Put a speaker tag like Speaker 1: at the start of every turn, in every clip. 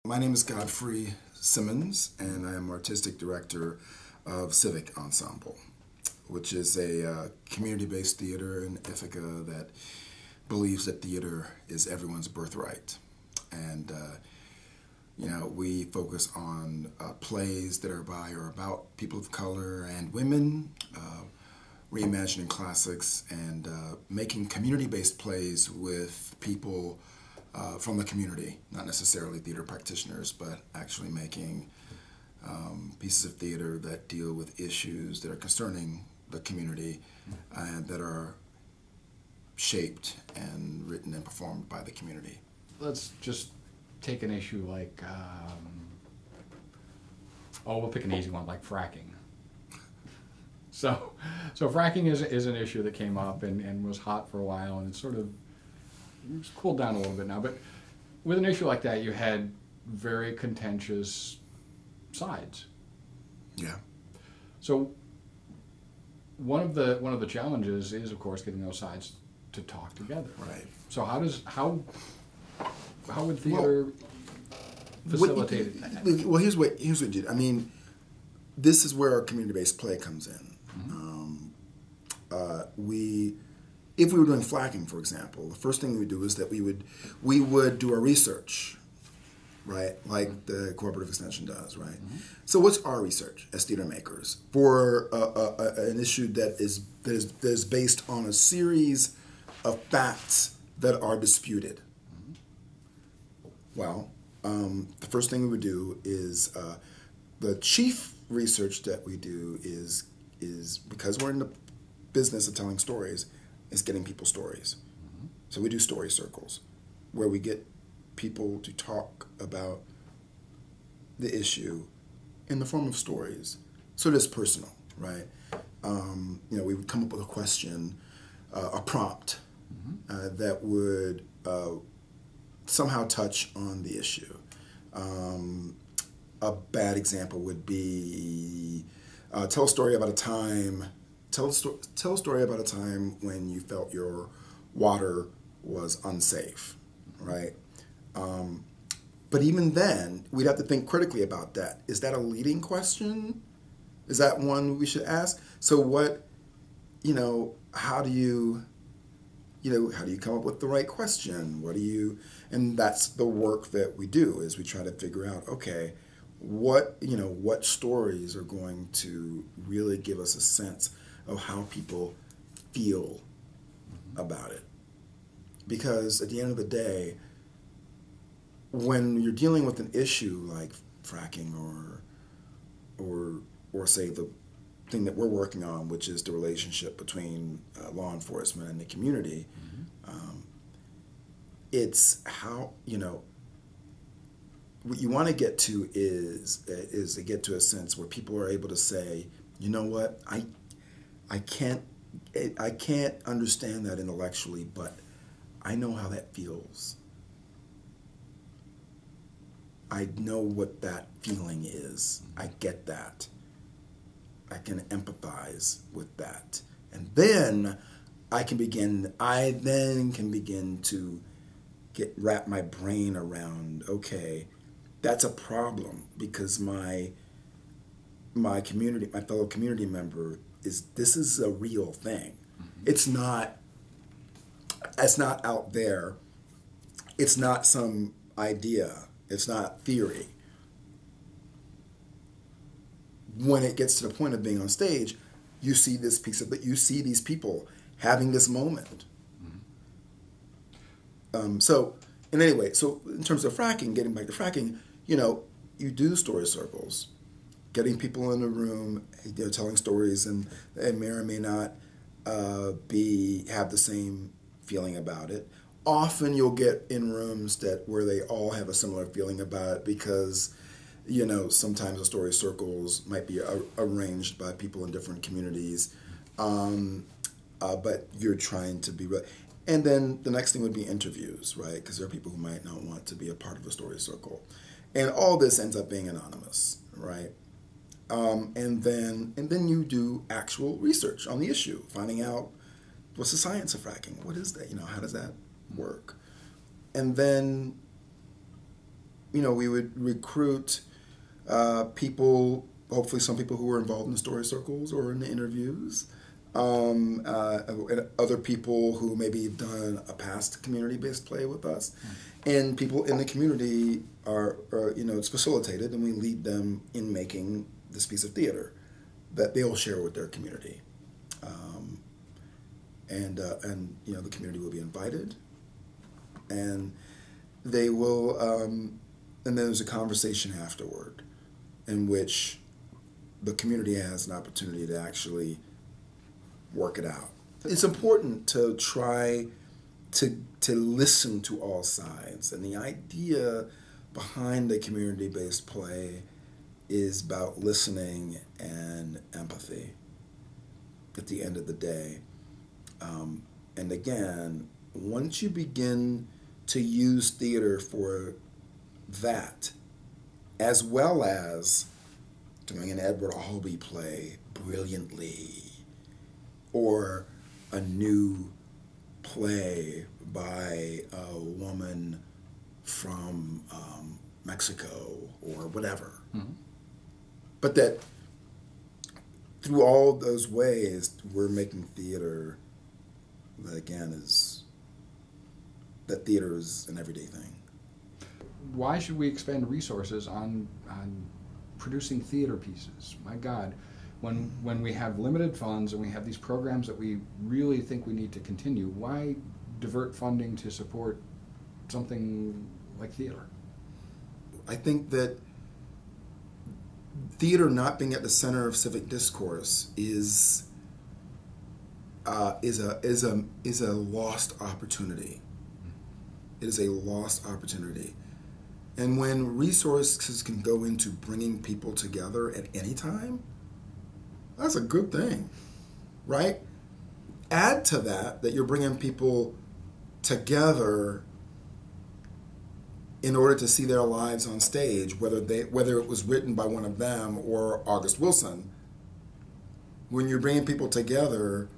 Speaker 1: My name is Godfrey Simmons, and I am Artistic Director of Civic Ensemble, which is a community-based theater in Ithaca that believes that theater is everyone's birthright. And, we focus on plays that are by or about people of color and women, reimagining classics, and making community-based plays with people from the community, not necessarily theater practitioners, but actually making pieces of theater that deal with issues that are concerning the community and that are shaped and written and performed by the community.
Speaker 2: Let's just take an issue like, we'll pick an easy one, like fracking. So fracking is an issue that came up and was hot for a while, and it's cooled down a little bit now. But with an issue like that, you had very contentious sides.
Speaker 1: Yeah.
Speaker 2: So one of the challenges is, of course, getting those sides to talk together.
Speaker 1: Right.
Speaker 2: So how would theater facilitate that?
Speaker 1: Well, here's what you did. I mean, this is where our community-based play comes in. If we were doing flacking, for example, the first thing we would do is that we would do our research, right? Like the cooperative extension does, right? So what's our research as theater makers for an issue that is based on a series of facts that are disputed? Well, the first thing we would do is the chief research that we do is because we're in the business of telling stories, is getting people stories. So we do story circles where we get people to talk about the issue in the form of stories. So it is personal, right? We would come up with a question, a prompt that would somehow touch on the issue. A bad example would be tell a story about a time when you felt your water was unsafe, right? But even then, we'd have to think critically about that. Is that a leading question? Is that one we should ask? So how do you come up with the right question? And that's the work that we do, is we try to figure out, okay, what stories are going to really give us a sense of how people feel about it. Because at the end of the day, when you're dealing with an issue like fracking or say the thing that we're working on, which is the relationship between law enforcement and the community, it's how, what you want to get to is to get to a sense where people are able to say, you know what, I can't understand that intellectually, but I know how that feels. I know what that feeling is. I get that. I can empathize with that. And then I then can begin to wrap my brain around, okay, that's a problem because my fellow community member this is a real thing. It's not out there. It's not some idea. It's not theory. When it gets to the point of being on stage, you see this piece of it. You see these people having this moment. So in terms of fracking, getting back to fracking, you do story circles, getting people in the room, telling stories, and they may or may not have the same feeling about it. Often you'll get in rooms where they all have a similar feeling about it because, sometimes the story circles might be arranged by people in different communities, but you're trying to be right. And then the next thing would be interviews, right? Because there are people who might not want to be a part of a story circle. And all this ends up being anonymous, right? And then you do actual research on the issue, finding out what's the science of fracking, what is that, how does that work? And then, you know, we would recruit people, hopefully some people who were involved in the story circles or in the interviews, and other people who maybe have done a past community-based play with us, and people in the community are it's facilitated, and we lead them in making this piece of theater that they'll share with their community, and the community will be invited, and they will, and then there's a conversation afterward, in which the community has an opportunity to actually work it out. It's important to try to listen to all sides, and the idea behind a community-based play is about listening and empathy at the end of the day. And again, once you begin to use theater for that, as well as doing an Edward Albee play brilliantly, or a new play by a woman from Mexico or whatever. Mm-hmm. But that through all those ways, we're making theater that, again, that theater is an everyday thing.
Speaker 2: Why should we expend resources on producing theater pieces? My God, when we have limited funds and we have these programs that we really think we need to continue, why divert funding to support something like theater?
Speaker 1: I think that theater not being at the center of civic discourse is a lost opportunity. It is a lost opportunity. And when resources can go into bringing people together at any time, that's a good thing, right? Add to that you're bringing people together in order to see their lives on stage, whether it was written by one of them or August Wilson. When you're bringing people together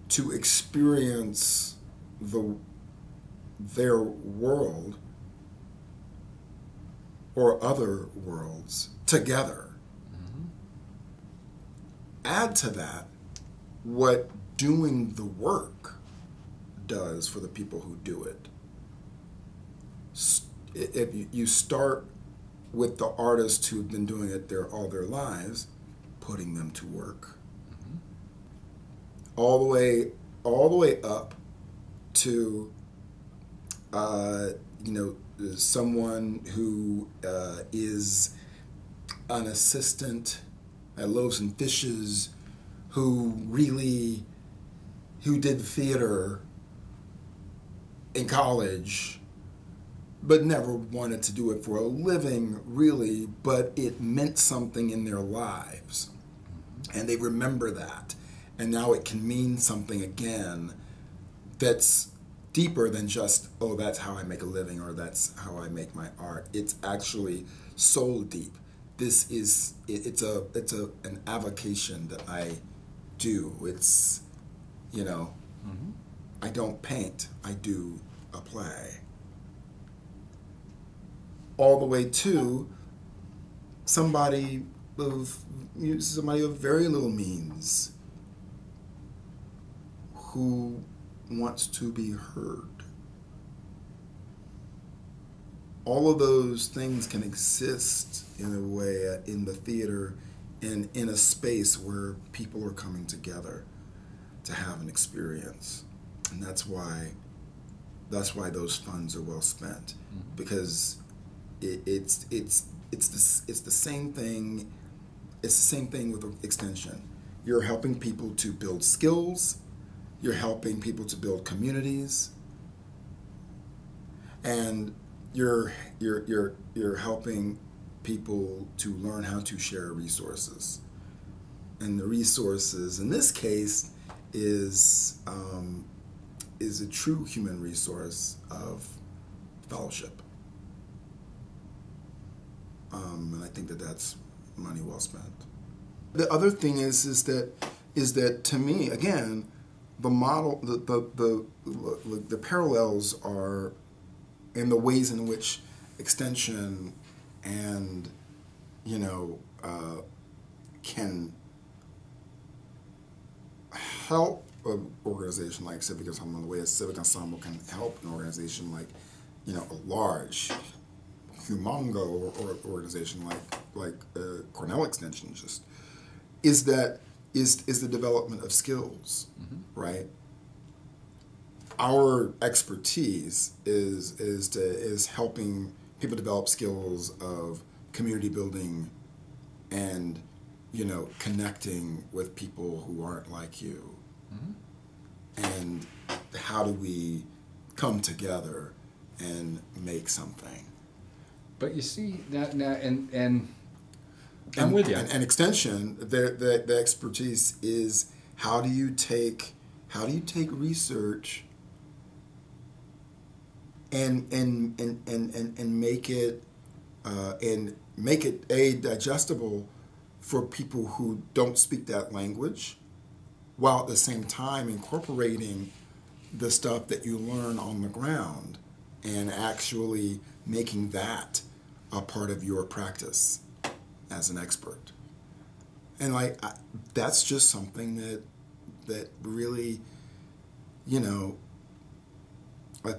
Speaker 1: to experience their world or other worlds together. Mm-hmm. Add to that what doing the work does for the people who do it. If you start with the artists who've been doing it all their lives, putting them to work, mm-hmm. all the way up to someone who is an assistant at Loaves and Fishes, who did theater in college, but never wanted to do it for a living, really, but it meant something in their lives. And they remember that. And now it can mean something again that's deeper than just, oh, that's how I make a living, or that's how I make my art. It's actually soul deep. It's an avocation that I do. It's, mm-hmm. I don't paint, I do a play. All the way to somebody of very little means who wants to be heard. All of those things can exist in a way in the theater and in a space where people are coming together to have an experience. And that's why those funds are well spent, mm-hmm. because it's the same thing. It's the same thing with Extension. You're helping people to build skills. You're helping people to build communities, and you're helping people to learn how to share resources. And the resources in this case is a true human resource of fellowship. And I think that that's money well spent. The other thing is that to me, again, the model, the parallels are in the ways in which Extension and, you know, can help an organization like Civic Ensemble, the way a Civic Ensemble can help an organization like, you know, a large, humongo or organization like Cornell Extension just, is the development of skills, right? Our expertise is helping people develop skills of community building and, you know, connecting with people who aren't like you. And how do we come together and make something?
Speaker 2: But you see that now, and I'm with you.
Speaker 1: And Extension, the expertise is how do you take research and make it digestible for people who don't speak that language, while at the same time incorporating the stuff that you learn on the ground and actually making that a part of your practice as an expert. And that's just something that really, you know,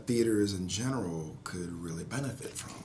Speaker 1: theaters in general could really benefit from.